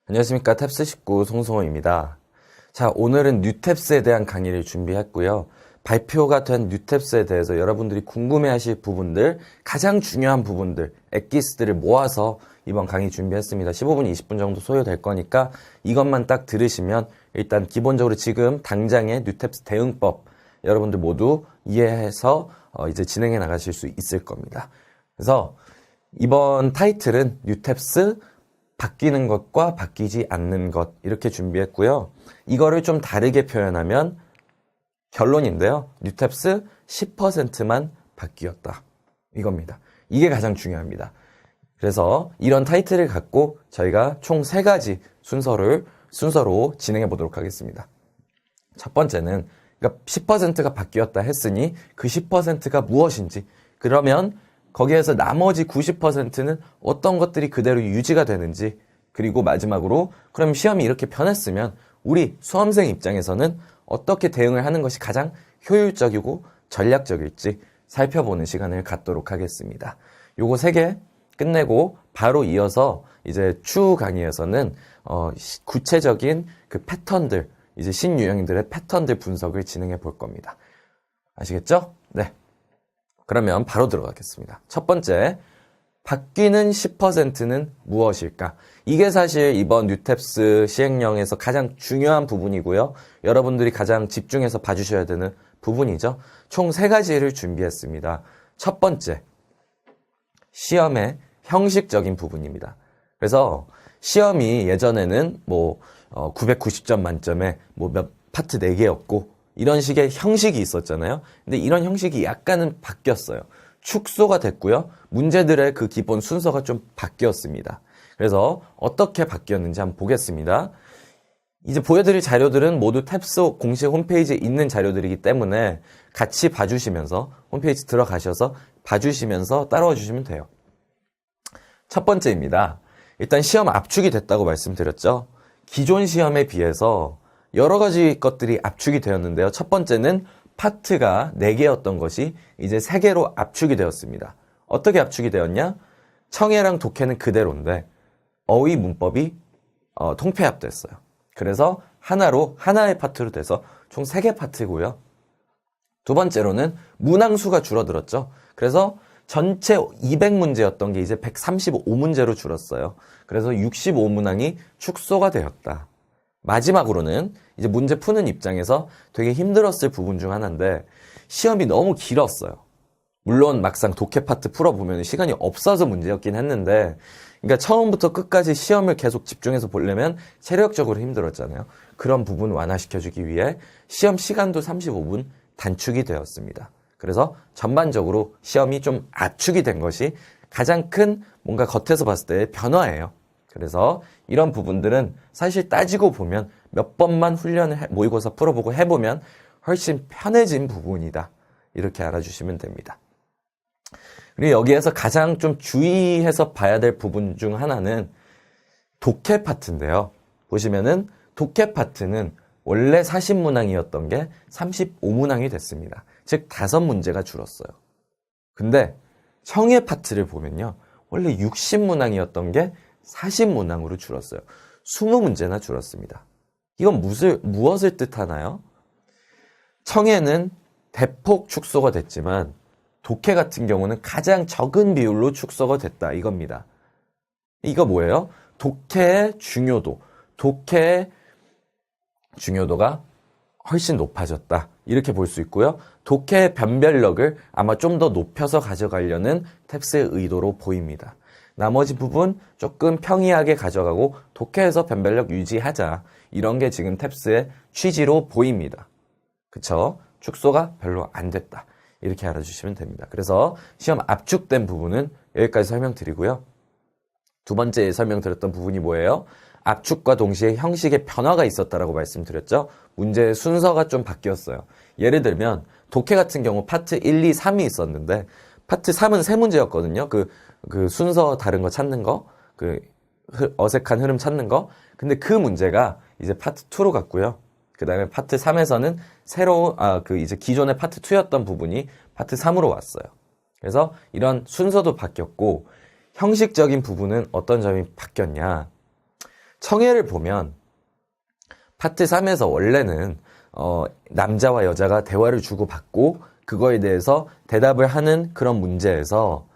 안녕하십니까. 탭스 식구 송승호입니다. 자, 오늘은 뉴탭스에 대한 강의를 준비했고요. 발표가 된 뉴탭스에 대해서 여러분들이 궁금해하실 부분들, 가장 중요한 부분들, 엑기스들을 모아서 이번 강의 준비했습니다. 15분, 20분 정도 소요될 거니까 이것만 딱 들으시면 일단 기본적으로 지금 당장의 뉴탭스 대응법 여러분들 모두 이해해서 이제 진행해 나가실 수 있을 겁니다. 그래서 이번 타이틀은 뉴탭스 바뀌는 것과 바뀌지 않는 것 이렇게 준비했고요. 이거를 좀 다르게 표현하면 결론인데요. 뉴탭스 10%만 바뀌었다. 이겁니다. 이게 가장 중요합니다. 그래서 이런 타이틀을 갖고 저희가 총 3가지 순서로 진행해 보도록 하겠습니다. 첫 번째는 그러니까 10%가 바뀌었다 했으니 그 10%가 무엇인지, 그러면 거기에서 나머지 90%는 어떤 것들이 그대로 유지가 되는지, 그리고 마지막으로 그럼 시험이 이렇게 변했으면 우리 수험생 입장에서는 어떻게 대응을 하는 것이 가장 효율적이고 전략적일지 살펴보는 시간을 갖도록 하겠습니다. 요거 3개 끝내고 바로 이어서 이제 추후 강의에서는 구체적인 그 패턴들, 이제 신유형들의 패턴들 분석을 진행해 볼 겁니다. 아시겠죠? 네. 그러면 바로 들어가겠습니다. 첫 번째, 바뀌는 10%는 무엇일까? 이게 사실 이번 뉴탭스 시행령에서 가장 중요한 부분이고요. 여러분들이 가장 집중해서 봐주셔야 되는 부분이죠. 총 3가지를 준비했습니다. 첫 번째, 시험의 형식적인 부분입니다. 그래서 시험이 예전에는 990점 만점에 몇 파트 4개였고 이런 식의 형식이 있었잖아요. 근데 이런 형식이 약간은 바뀌었어요. 축소가 됐고요. 문제들의 그 기본 순서가 좀 바뀌었습니다. 그래서 어떻게 바뀌었는지 한번 보겠습니다. 이제 보여드릴 자료들은 모두 탭스 공식 홈페이지에 있는 자료들이기 때문에 같이 봐주시면서 홈페이지 들어가셔서 봐주시면서 따라와 주시면 돼요. 첫 번째입니다. 일단 시험 압축이 됐다고 말씀드렸죠. 기존 시험에 비해서 여러 가지 것들이 압축이 되었는데요. 첫 번째는 파트가 4개였던 것이 이제 3개로 압축이 되었습니다. 어떻게 압축이 되었냐? 청해랑 독해는 그대로인데 어휘 문법이 통폐합됐어요. 그래서 하나의 파트로 돼서 총 3개 파트고요. 두 번째로는 문항수가 줄어들었죠. 그래서 전체 200문제였던 게 이제 135문제로 줄었어요. 그래서 65문항이 축소가 되었다. 마지막으로는 이제 문제 푸는 입장에서 되게 힘들었을 부분 중 하나인데 시험이 너무 길었어요. 물론 막상 독해 파트 풀어보면 시간이 없어서 문제였긴 했는데, 그러니까 처음부터 끝까지 시험을 계속 집중해서 보려면 체력적으로 힘들었잖아요. 그런 부분 완화시켜주기 위해 시험 시간도 35분 단축이 되었습니다. 그래서 전반적으로 시험이 좀 압축이 된 것이 가장 큰 뭔가 겉에서 봤을 때의 변화예요. 그래서 이런 부분들은 사실 따지고 보면 몇 번만 훈련을 모의고사 풀어보고 해보면 훨씬 편해진 부분이다. 이렇게 알아주시면 됩니다. 그리고 여기에서 가장 좀 주의해서 봐야 될 부분 중 하나는 독해 파트인데요. 보시면은 독해 파트는 원래 40문항이었던 게 35문항이 됐습니다. 즉 5문제가 줄었어요. 근데 청해 파트를 보면요. 원래 60문항이었던 게 40문항으로 줄었어요. 20문제나 줄었습니다. 이건 무엇을 뜻하나요? 청해는 대폭 축소가 됐지만 독해 같은 경우는 가장 적은 비율로 축소가 됐다 이겁니다. 이거 뭐예요? 독해의 중요도가 훨씬 높아졌다. 이렇게 볼 수 있고요. 독해의 변별력을 아마 좀 더 높여서 가져가려는 탭스의 의도로 보입니다. 나머지 부분 조금 평이하게 가져가고 독해에서 변별력 유지하자. 이런 게 지금 탭스의 취지로 보입니다. 그쵸? 축소가 별로 안 됐다. 이렇게 알아주시면 됩니다. 그래서 시험 압축된 부분은 여기까지 설명드리고요. 두 번째 설명드렸던 부분이 뭐예요? 압축과 동시에 형식의 변화가 있었다라고 말씀드렸죠. 문제의 순서가 좀 바뀌었어요. 예를 들면 독해 같은 경우 파트 1, 2, 3이 있었는데 파트 3은 3문제였거든요. 그 순서 다른 거 찾는 거, 그 어색한 흐름 찾는 거. 근데 그 문제가 이제 파트 2로 갔고요. 그 다음에 파트 3에서는 이제 기존의 파트 2였던 부분이 파트 3으로 왔어요. 그래서 이런 순서도 바뀌었고, 형식적인 부분은 어떤 점이 바뀌었냐. 청해를 보면 파트 3에서 원래는 남자와 여자가 대화를 주고받고 그거에 대해서 대답을 하는 그런 문제에서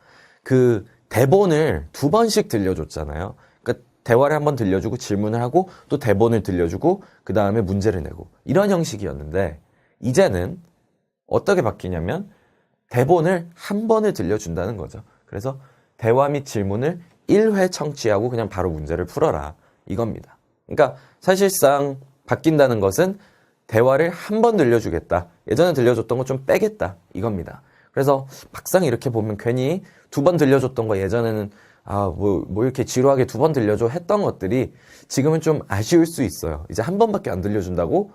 그 대본을 2번씩 들려줬잖아요. 그러니까 대화를 한번 들려주고 질문을 하고 또 대본을 들려주고 그 다음에 문제를 내고 이런 형식이었는데 이제는 어떻게 바뀌냐면 대본을 한 번을 들려준다는 거죠. 그래서 대화 및 질문을 1회 청취하고 그냥 바로 문제를 풀어라 이겁니다. 그러니까 사실상 바뀐다는 것은 대화를 한 번 들려주겠다. 예전에 들려줬던 거 좀 빼겠다 이겁니다. 그래서 막상 이렇게 보면 괜히 2번 들려줬던 거 예전에는 뭐 이렇게 지루하게 2번 들려줘 했던 것들이 지금은 좀 아쉬울 수 있어요. 이제 한 번밖에 안 들려준다고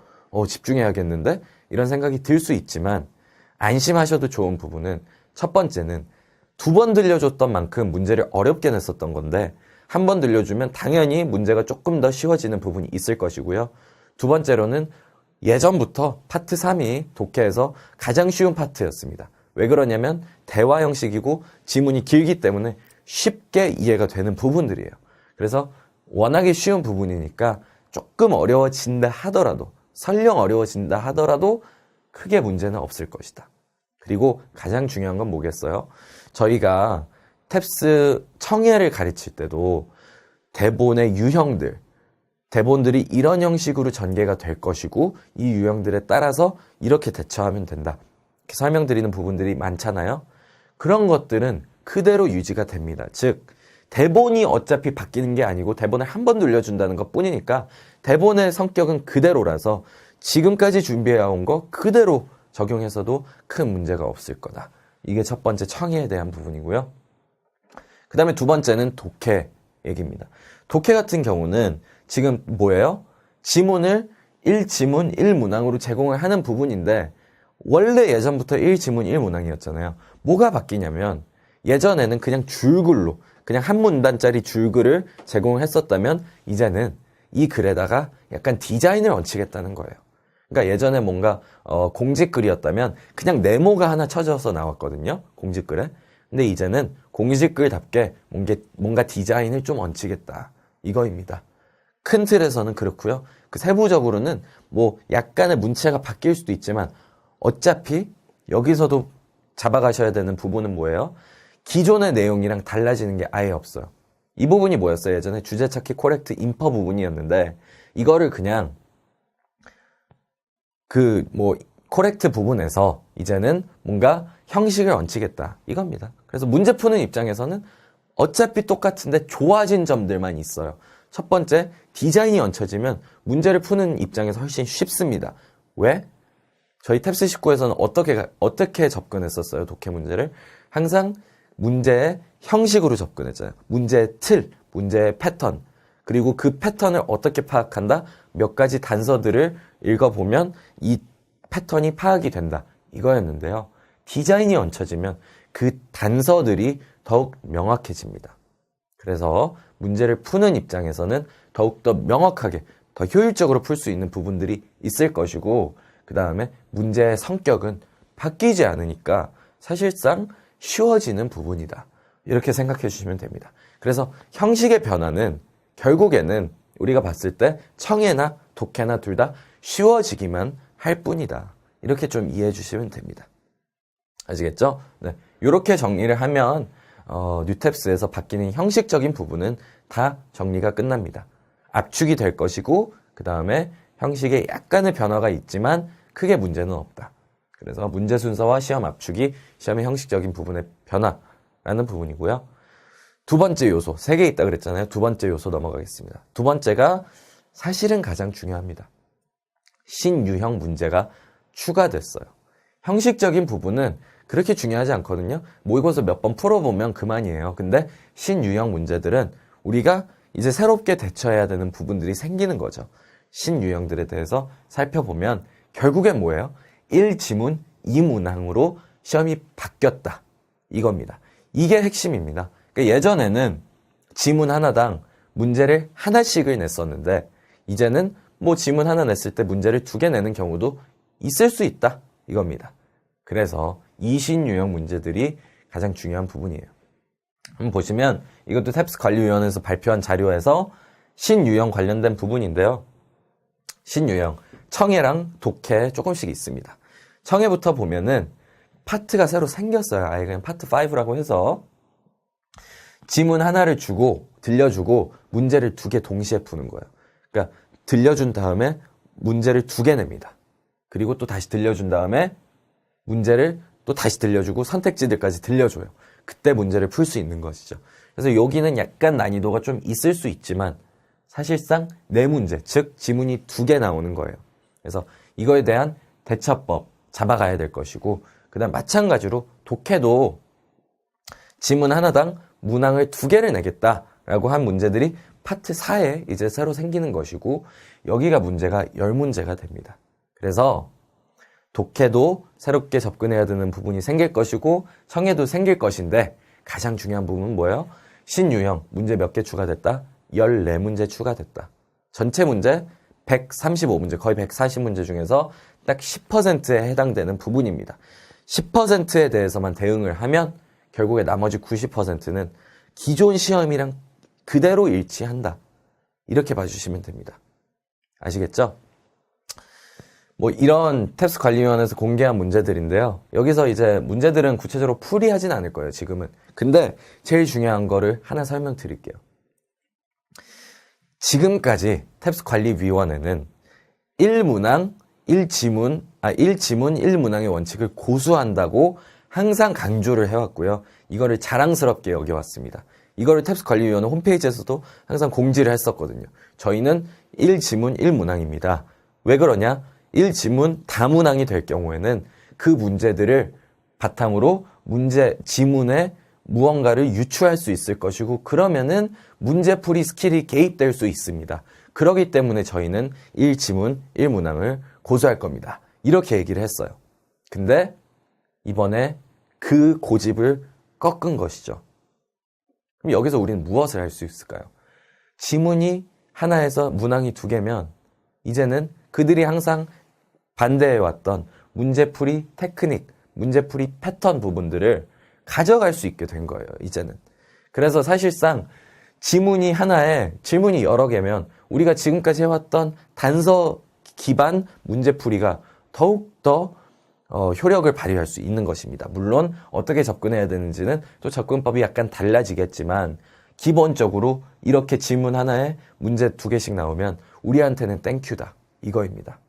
집중해야겠는데 이런 생각이 들 수 있지만 안심하셔도 좋은 부분은 첫 번째는 2번 들려줬던 만큼 문제를 어렵게 냈었던 건데 한 번 들려주면 당연히 문제가 조금 더 쉬워지는 부분이 있을 것이고요. 두 번째로는 예전부터 파트 3이 독해에서 가장 쉬운 파트였습니다. 왜 그러냐면 대화 형식이고 지문이 길기 때문에 쉽게 이해가 되는 부분들이에요. 그래서 워낙에 쉬운 부분이니까 조금 어려워진다 하더라도 설령 어려워진다 하더라도 크게 문제는 없을 것이다. 그리고 가장 중요한 건 뭐겠어요? 저희가 탭스 청해를 가르칠 때도 대본의 유형들, 대본들이 이런 형식으로 전개가 될 것이고 이 유형들에 따라서 이렇게 대처하면 된다. 이렇게 설명드리는 부분들이 많잖아요. 그런 것들은 그대로 유지가 됩니다. 즉 대본이 어차피 바뀌는 게 아니고 대본을 한 번 돌려준다는 것 뿐이니까 대본의 성격은 그대로라서 지금까지 준비해온 거 그대로 적용해서도 큰 문제가 없을 거다. 이게 첫 번째 청해에 대한 부분이고요. 그 다음에 두 번째는 독해 얘기입니다. 독해 같은 경우는 지금 뭐예요? 지문을 1지문 1문항으로 제공을 하는 부분인데 원래 예전부터 1지문 1문항이었잖아요. 뭐가 바뀌냐면 예전에는 그냥 줄글로 그냥 한 문단짜리 줄글을 제공을 했었다면 이제는 이 글에다가 약간 디자인을 얹히겠다는 거예요. 그러니까 예전에 뭔가 공직글이었다면 그냥 네모가 하나 쳐져서 나왔거든요. 공직글에. 근데 이제는 공직글답게 뭔가 디자인을 좀 얹히겠다. 이거입니다. 큰 틀에서는 그렇고요. 그 세부적으로는 뭐 약간의 문체가 바뀔 수도 있지만 어차피 여기서도 잡아가셔야 되는 부분은 뭐예요? 기존의 내용이랑 달라지는 게 아예 없어요. 이 부분이 뭐였어요? 예전에 주제 찾기 코렉트 인퍼 부분이었는데 이거를 그냥 코렉트 부분에서 이제는 뭔가 형식을 얹히겠다 이겁니다. 그래서 문제 푸는 입장에서는 어차피 똑같은데 좋아진 점들만 있어요. 첫 번째, 디자인이 얹혀지면 문제를 푸는 입장에서 훨씬 쉽습니다. 왜? 저희 탭스 19에서는 어떻게 접근했었어요? 독해 문제를 항상 문제의 형식으로 접근했잖아요. 문제의 틀, 문제의 패턴, 그리고 그 패턴을 어떻게 파악한다? 몇 가지 단서들을 읽어보면 이 패턴이 파악이 된다. 이거였는데요. 디자인이 얹혀지면 그 단서들이 더욱 명확해집니다. 그래서 문제를 푸는 입장에서는 더욱더 명확하게, 더 효율적으로 풀 수 있는 부분들이 있을 것이고 그 다음에 문제의 성격은 바뀌지 않으니까 사실상 쉬워지는 부분이다. 이렇게 생각해 주시면 됩니다. 그래서 형식의 변화는 결국에는 우리가 봤을 때 청해나 독해나 둘 다 쉬워지기만 할 뿐이다. 이렇게 좀 이해해 주시면 됩니다. 아시겠죠? 네. 이렇게 정리를 하면 뉴탭스에서 바뀌는 형식적인 부분은 다 정리가 끝납니다. 압축이 될 것이고 그 다음에 형식에 약간의 변화가 있지만 크게 문제는 없다. 그래서 문제 순서와 시험 압축이 시험의 형식적인 부분의 변화라는 부분이고요. 두 번째 요소, 3개 있다 그랬잖아요. 두 번째 요소 넘어가겠습니다. 두 번째가 사실은 가장 중요합니다. 신유형 문제가 추가됐어요. 형식적인 부분은 그렇게 중요하지 않거든요. 모의고사 몇 번 풀어보면 그만이에요. 근데 신유형 문제들은 우리가 이제 새롭게 대처해야 되는 부분들이 생기는 거죠. 신유형들에 대해서 살펴보면 결국엔 뭐예요? 1지문 2문항으로 시험이 바뀌었다. 이겁니다. 이게 핵심입니다. 그러니까 예전에는 지문 하나당 문제를 하나씩을 냈었는데 이제는 뭐 지문 하나 냈을 때 문제를 2개 내는 경우도 있을 수 있다. 이겁니다. 그래서 이 신유형 문제들이 가장 중요한 부분이에요. 한번 보시면 이것도 탭스 관리위원회에서 발표한 자료에서 신유형 관련된 부분인데요. 신유형, 청해랑 독해 조금씩 있습니다. 청해부터 보면은 파트가 새로 생겼어요. 아예 그냥 파트 5라고 해서 지문 하나를 주고 들려주고 문제를 2개 동시에 푸는 거예요. 그러니까 들려준 다음에 문제를 2개 냅니다. 그리고 또 다시 들려준 다음에 문제를 또 다시 들려주고 선택지들까지 들려줘요. 그때 문제를 풀 수 있는 것이죠. 그래서 여기는 약간 난이도가 좀 있을 수 있지만 사실상 4문제, 즉 지문이 2개 나오는 거예요. 그래서 이거에 대한 대처법 잡아가야 될 것이고, 그 다음 마찬가지로 독해도 지문 하나당 문항을 2개를 내겠다라고 한 문제들이 파트 4에 이제 새로 생기는 것이고, 여기가 문제가 10문제가 됩니다. 그래서 독해도 새롭게 접근해야 되는 부분이 생길 것이고 청해도 생길 것인데, 가장 중요한 부분은 뭐예요? 신유형 문제 몇 개 추가됐다? 14문제 추가됐다. 전체 문제 135문제, 거의 140문제 중에서 딱 10%에 해당되는 부분입니다. 10%에 대해서만 대응을 하면 결국에 나머지 90%는 기존 시험이랑 그대로 일치한다. 이렇게 봐주시면 됩니다. 아시겠죠? 뭐 이런 탭스 관리위원회에서 공개한 문제들인데요. 여기서 이제 문제들은 구체적으로 풀이하진 않을 거예요, 지금은. 근데 제일 중요한 거를 하나 설명드릴게요. 지금까지 탭스 관리위원회는 1문항, 1문항의 원칙을 고수한다고 항상 강조를 해왔고요. 이거를 자랑스럽게 여겨왔습니다. 이거를 탭스 관리위원회 홈페이지에서도 항상 공지를 했었거든요. 저희는 1지문 1문항입니다. 왜 그러냐? 1지문 다문항이 될 경우에는 그 문제들을 바탕으로 지문에 무언가를 유추할 수 있을 것이고, 그러면은 문제풀이 스킬이 개입될 수 있습니다. 그렇기 때문에 저희는 1지문 1문항을 고수할 겁니다. 이렇게 얘기를 했어요. 근데 이번에 그 고집을 꺾은 것이죠. 그럼 여기서 우리는 무엇을 할 수 있을까요? 지문이 하나에서 문항이 2개면 이제는 그들이 항상 반대해왔던 문제풀이 테크닉, 문제풀이 패턴 부분들을 가져갈 수 있게 된 거예요, 이제는. 그래서 사실상 지문이 하나에 질문이 여러 개면 우리가 지금까지 해왔던 단서 기반 문제풀이가 더욱더 효력을 발휘할 수 있는 것입니다. 물론 어떻게 접근해야 되는지는 또 접근법이 약간 달라지겠지만 기본적으로 이렇게 질문 하나에 문제 2개씩 나오면 우리한테는 땡큐다, 이거입니다.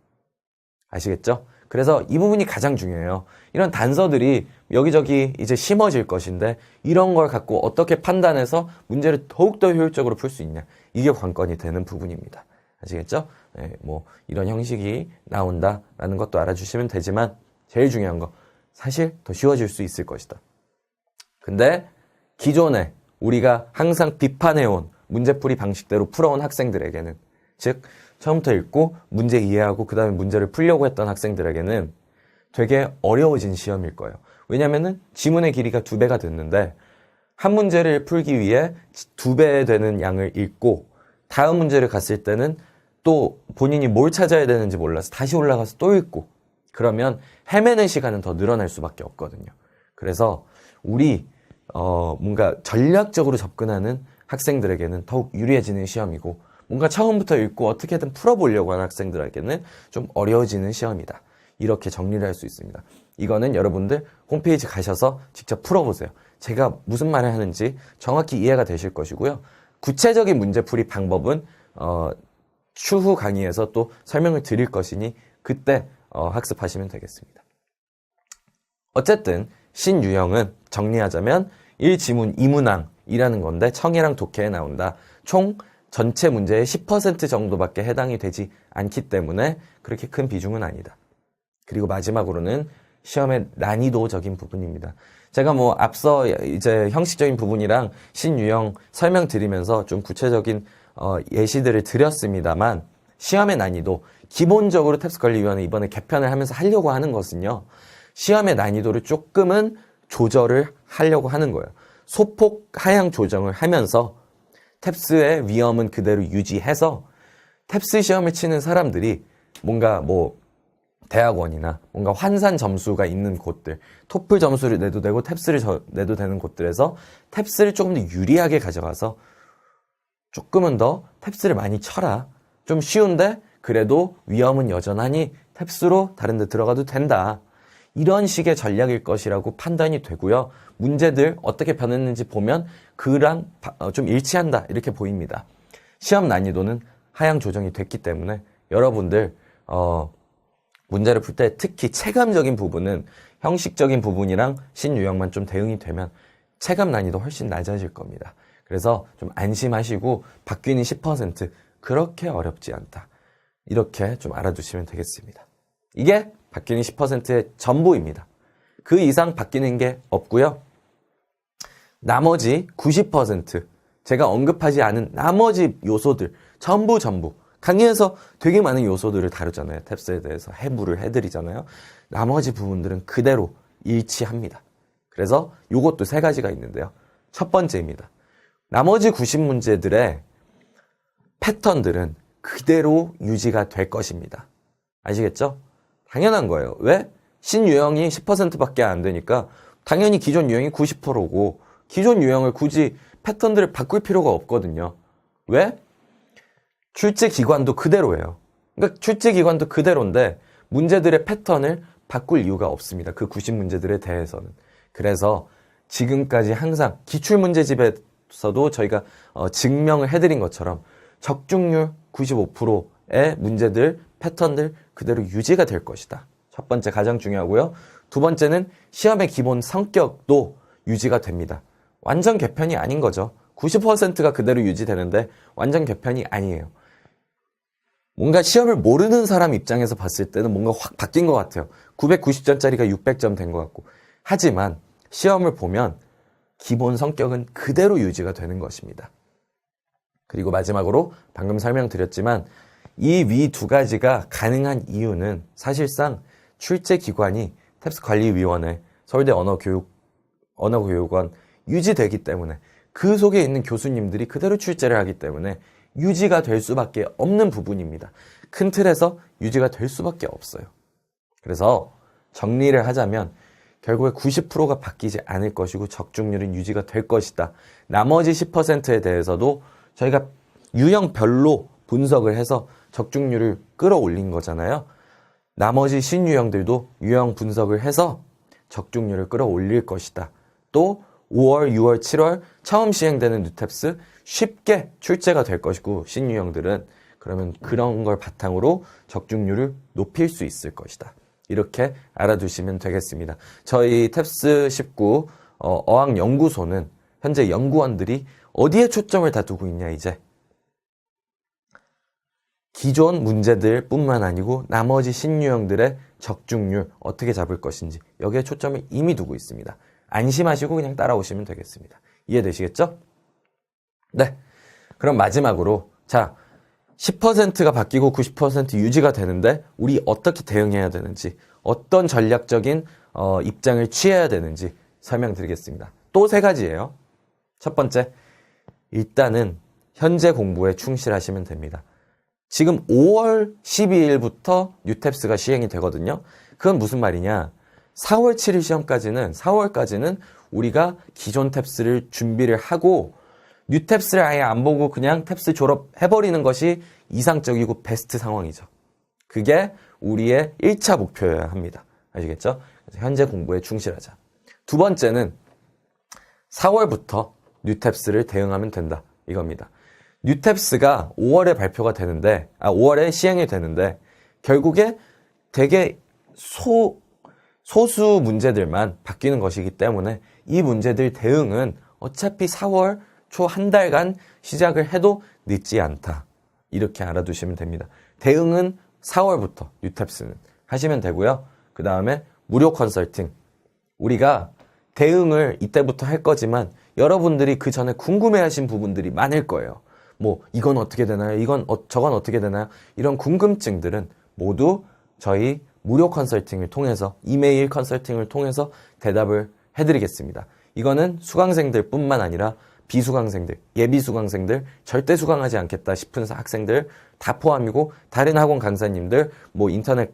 아시겠죠? 그래서 이 부분이 가장 중요해요. 이런 단서들이 여기저기 이제 심어질 것인데 이런 걸 갖고 어떻게 판단해서 문제를 더욱더 효율적으로 풀 수 있냐, 이게 관건이 되는 부분입니다. 아시겠죠? 네, 뭐 이런 형식이 나온다라는 것도 알아주시면 되지만 제일 중요한 거, 사실 더 쉬워질 수 있을 것이다. 근데 기존에 우리가 항상 비판해온 문제풀이 방식대로 풀어온 학생들에게는, 즉 처음부터 읽고 문제 이해하고 그 다음에 문제를 풀려고 했던 학생들에게는 되게 어려워진 시험일 거예요. 왜냐면은 지문의 길이가 2배가 됐는데 한 문제를 풀기 위해 2배 되는 양을 읽고 다음 문제를 갔을 때는 또 본인이 뭘 찾아야 되는지 몰라서 다시 올라가서 또 읽고, 그러면 헤매는 시간은 더 늘어날 수밖에 없거든요. 그래서 우리 뭔가 전략적으로 접근하는 학생들에게는 더욱 유리해지는 시험이고, 뭔가 처음부터 읽고 어떻게든 풀어보려고 하는 학생들에게는 좀 어려워지는 시험이다. 이렇게 정리를 할 수 있습니다. 이거는 여러분들 홈페이지 가셔서 직접 풀어보세요. 제가 무슨 말을 하는지 정확히 이해가 되실 것이고요. 구체적인 문제풀이 방법은 추후 강의에서 또 설명을 드릴 것이니 그때 학습하시면 되겠습니다. 어쨌든 신유형은 정리하자면 1지문 2문항이라는 건데 청해랑 독해에 나온다. 총 전체 문제의 10% 정도밖에 해당이 되지 않기 때문에 그렇게 큰 비중은 아니다. 그리고 마지막으로는 시험의 난이도적인 부분입니다. 제가 뭐 앞서 이제 형식적인 부분이랑 신유형 설명드리면서 좀 구체적인 예시들을 드렸습니다만, 시험의 난이도, 기본적으로 탭스관리위원회 이번에 개편을 하면서 하려고 하는 것은요, 시험의 난이도를 조금은 조절을 하려고 하는 거예요. 소폭 하향 조정을 하면서 탭스의 위험은 그대로 유지해서 탭스 시험을 치는 사람들이 뭔가 뭐 대학원이나 뭔가 환산 점수가 있는 곳들, 토플 점수를 내도 되고 탭스를 내도 되는 곳들에서 탭스를 조금 더 유리하게 가져가서 조금은 더 탭스를 많이 쳐라. 좀 쉬운데 그래도 위험은 여전하니 탭스로 다른 데 들어가도 된다. 이런 식의 전략일 것이라고 판단이 되고요. 문제들 어떻게 변했는지 보면 그랑 좀 일치한다 이렇게 보입니다. 시험 난이도는 하향 조정이 됐기 때문에 여러분들 문제를 풀 때 특히 체감적인 부분은 형식적인 부분이랑 신유형만 좀 대응이 되면 체감 난이도 훨씬 낮아질 겁니다. 그래서 좀 안심하시고 바뀌는 10% 그렇게 어렵지 않다. 이렇게 좀 알아두시면 되겠습니다. 이게 바뀌는 10%의 전부입니다. 그 이상 바뀌는 게 없고요. 나머지 90% 제가 언급하지 않은 나머지 요소들 전부 강의에서 되게 많은 요소들을 다루잖아요. 탭스에 대해서 해부를 해드리잖아요. 나머지 부분들은 그대로 일치합니다. 그래서 요것도 세 가지가 있는데요. 첫 번째입니다. 나머지 90문제들의 패턴들은 그대로 유지가 될 것입니다. 아시겠죠? 당연한 거예요. 왜? 신유형이 10%밖에 안 되니까 당연히 기존 유형이 90%고 기존 유형을 굳이 패턴들을 바꿀 필요가 없거든요. 왜? 출제 기관도 그대로예요. 그러니까 출제 기관도 그대로인데 문제들의 패턴을 바꿀 이유가 없습니다. 그 90문제들에 대해서는. 그래서 지금까지 항상 기출문제집에서도 저희가 증명을 해드린 것처럼 적중률 95%의 문제들, 패턴들 그대로 유지가 될 것이다. 첫 번째 가장 중요하고요. 두 번째는 시험의 기본 성격도 유지가 됩니다. 완전 개편이 아닌 거죠. 90%가 그대로 유지되는데 완전 개편이 아니에요. 뭔가 시험을 모르는 사람 입장에서 봤을 때는 뭔가 확 바뀐 것 같아요. 990점짜리가 600점 된 것 같고. 하지만 시험을 보면 기본 성격은 그대로 유지가 되는 것입니다. 그리고 마지막으로 방금 설명드렸지만 이 위 두 가지가 가능한 이유는 사실상 출제기관이 탭스관리위원회, 서울대 언어교육원 유지되기 때문에 그 속에 있는 교수님들이 그대로 출제를 하기 때문에 유지가 될 수밖에 없는 부분입니다. 큰 틀에서 유지가 될 수밖에 없어요. 그래서 정리를 하자면 결국에 90%가 바뀌지 않을 것이고 적중률은 유지가 될 것이다. 나머지 10%에 대해서도 저희가 유형별로 분석을 해서 적중률을 끌어올린 거잖아요. 나머지 신유형들도 유형 분석을 해서 적중률을 끌어올릴 것이다. 또 5월, 6월, 7월 처음 시행되는 뉴탭스 쉽게 출제가 될 것이고 신유형들은 그러면 그런 걸 바탕으로 적중률을 높일 수 있을 것이다. 이렇게 알아두시면 되겠습니다. 저희 탭스 19 어학연구소는 현재 연구원들이 어디에 초점을 다 두고 있냐 이제 기존 문제들 뿐만 아니고 나머지 신유형들의 적중률 어떻게 잡을 것인지 여기에 초점을 이미 두고 있습니다. 안심하시고 그냥 따라오시면 되겠습니다. 이해되시겠죠? 네. 그럼 마지막으로 자 10%가 바뀌고 90% 유지가 되는데 우리 어떻게 대응해야 되는지 어떤 전략적인 입장을 취해야 되는지 설명드리겠습니다. 또 세 가지예요. 첫 번째, 일단은 현재 공부에 충실하시면 됩니다. 지금 5월 12일부터 뉴탭스가 시행이 되거든요. 그건 무슨 말이냐? 4월 7일 시험까지는 4월까지는 우리가 기존 탭스를 준비를 하고 뉴탭스를 아예 안 보고 그냥 탭스 졸업해버리는 것이 이상적이고 베스트 상황이죠. 그게 우리의 1차 목표여야 합니다. 아시겠죠? 그래서 현재 공부에 충실하자. 두 번째는 4월부터 뉴탭스를 대응하면 된다. 이겁니다. 뉴탭스가 5월에 발표가 되는데, 5월에 시행이 되는데, 결국에 되게 소수 문제들만 바뀌는 것이기 때문에 이 문제들 대응은 어차피 4월 초 한 달간 시작을 해도 늦지 않다. 이렇게 알아두시면 됩니다. 대응은 4월부터 뉴탭스는 하시면 되고요. 그 다음에 무료 컨설팅. 우리가 대응을 이때부터 할 거지만 여러분들이 그 전에 궁금해하신 부분들이 많을 거예요. 뭐 이건 어떻게 되나요? 저건 어떻게 되나요? 이런 궁금증들은 모두 저희 무료 컨설팅을 통해서 이메일 컨설팅을 통해서 대답을 해드리겠습니다. 이거는 수강생들 뿐만 아니라 비수강생들, 예비 수강생들, 절대 수강하지 않겠다 싶은 학생들 다 포함이고 다른 학원 강사님들, 뭐 인터넷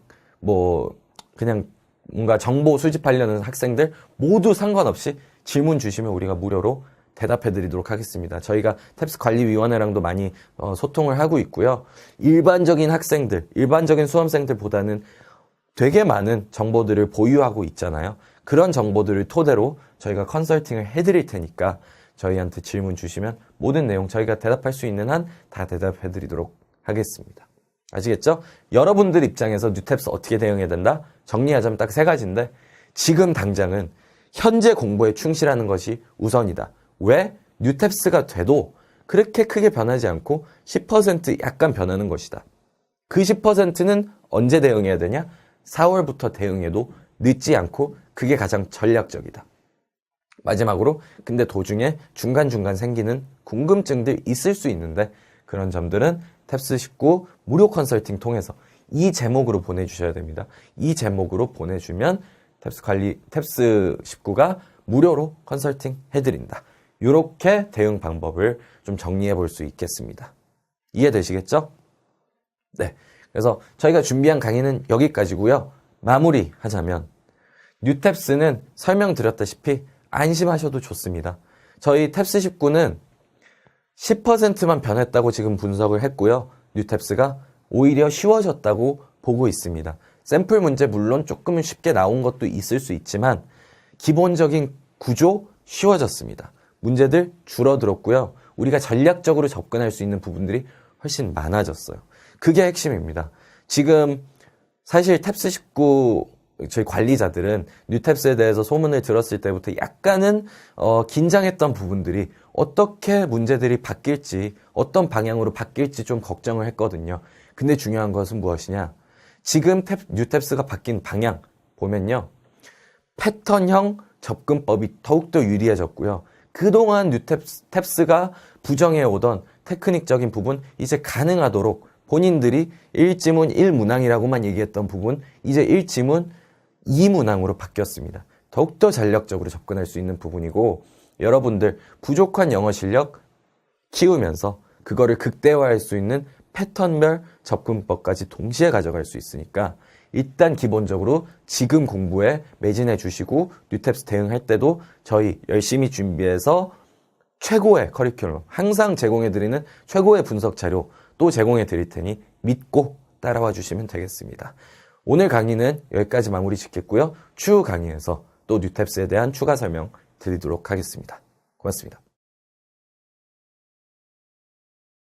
그냥 뭔가 정보 수집하려는 학생들 모두 상관없이 질문 주시면 우리가 무료로 대답해 드리도록 하겠습니다. 저희가 탭스 관리위원회랑도 많이 소통을 하고 있고요. 일반적인 학생들, 일반적인 수험생들보다는 되게 많은 정보들을 보유하고 있잖아요. 그런 정보들을 토대로 저희가 컨설팅을 해드릴 테니까 저희한테 질문 주시면 모든 내용 저희가 대답할 수 있는 한 다 대답해 드리도록 하겠습니다. 아시겠죠? 여러분들 입장에서 뉴탭스 어떻게 대응해야 된다? 정리하자면 딱 세 가지인데 지금 당장은 현재 공부에 충실하는 것이 우선이다. 왜? 뉴탭스가 돼도 그렇게 크게 변하지 않고 10% 약간 변하는 것이다. 그 10%는 언제 대응해야 되냐? 4월부터 대응해도 늦지 않고 그게 가장 전략적이다. 마지막으로 근데 도중에 중간중간 생기는 궁금증들 있을 수 있는데 그런 점들은 탭스 19 무료 컨설팅 통해서 이 제목으로 보내주셔야 됩니다. 이 제목으로 보내주면 탭스 19가 무료로 컨설팅 해드린다. 이렇게 대응 방법을 좀 정리해 볼 수 있겠습니다. 이해되시겠죠? 네. 그래서 저희가 준비한 강의는 여기까지고요. 마무리하자면 뉴탭스는 설명드렸다시피 안심하셔도 좋습니다. 저희 탭스 19는 10%만 변했다고 지금 분석을 했고요. 뉴탭스가 오히려 쉬워졌다고 보고 있습니다. 샘플 문제 물론 조금은 쉽게 나온 것도 있을 수 있지만 기본적인 구조 쉬워졌습니다. 문제들 줄어들었고요. 우리가 전략적으로 접근할 수 있는 부분들이 훨씬 많아졌어요. 그게 핵심입니다. 지금 사실 탭스 19 저희 관리자들은 뉴탭스에 대해서 소문을 들었을 때부터 약간은 긴장했던 부분들이 어떻게 문제들이 바뀔지 어떤 방향으로 바뀔지 좀 걱정을 했거든요. 근데 중요한 것은 무엇이냐? 지금 뉴탭스가 바뀐 방향 보면요. 패턴형 접근법이 더욱더 유리해졌고요. 그동안 뉴탭스가 부정해오던 테크닉적인 부분 이제 가능하도록 본인들이 1지문 1문항이라고만 얘기했던 부분 이제 1지문 2문항으로 바뀌었습니다. 더욱더 전략적으로 접근할 수 있는 부분이고 여러분들 부족한 영어 실력 키우면서 그거를 극대화할 수 있는 패턴별 접근법까지 동시에 가져갈 수 있으니까 일단 기본적으로 지금 공부에 매진해 주시고 뉴탭스 대응할 때도 저희 열심히 준비해서 최고의 커리큘럼 항상 제공해 드리는 최고의 분석 자료 또 제공해 드릴 테니 믿고 따라와 주시면 되겠습니다. 오늘 강의는 여기까지 마무리 짓겠고요. 추후 강의에서 또 뉴탭스에 대한 추가 설명 드리도록 하겠습니다. 고맙습니다.